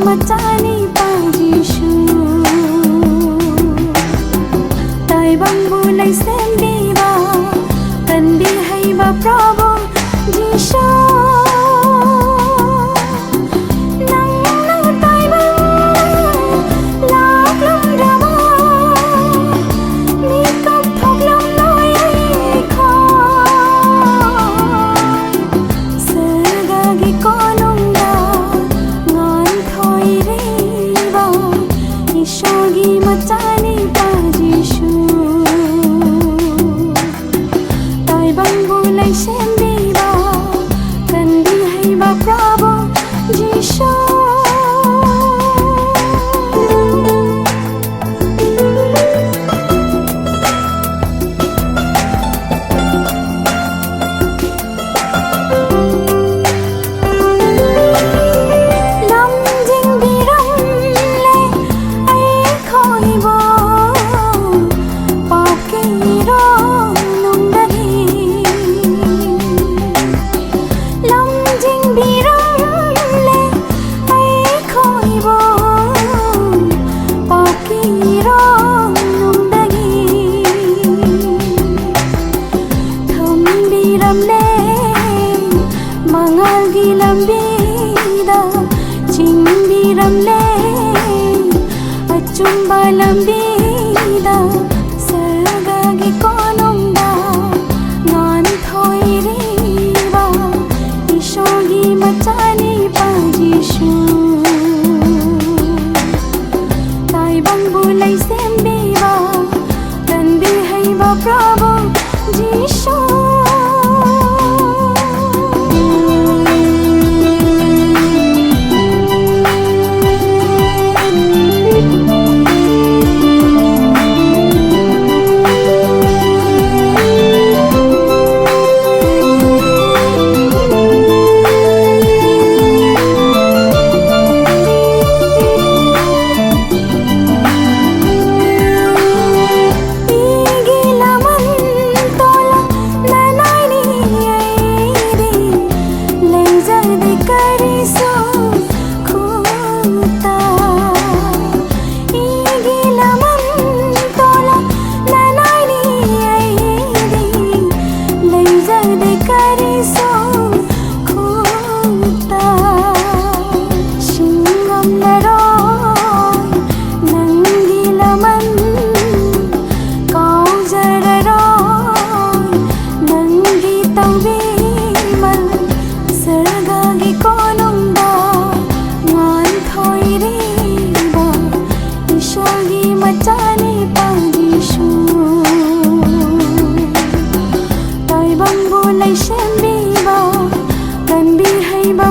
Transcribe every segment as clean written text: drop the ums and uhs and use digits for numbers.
Matani pajishu Tai bangbu lai sendiba Kandi haiba Prabhu Jishu Nang tai bang Lak lum rama Ni kap thok lum loi khai Sargagi konunga Shogi matani pajishu Tai bangbu lai sendiba Kandi haiba Prabhu Jishu Lambida Chimbiramle Achumba lambida Sargagi konumba Ngan thoiriba Ishogi matani pajishu Tai bangbu lai sembiba Kandi haiba Prabhu Jishu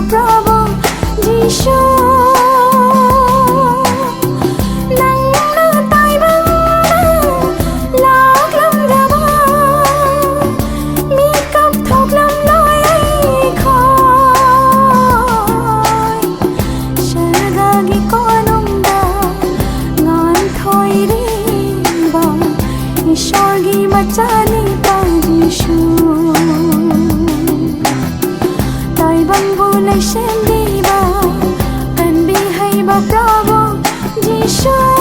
Prabhu Jishu Nang tai bang Lak lum rama Mi kap thok lum loi khai Sargagi konunga Ngan thoiriba Ishogi matani pajishu Tai bangbu lai sendiba Kandi haiba Prabhu Jishu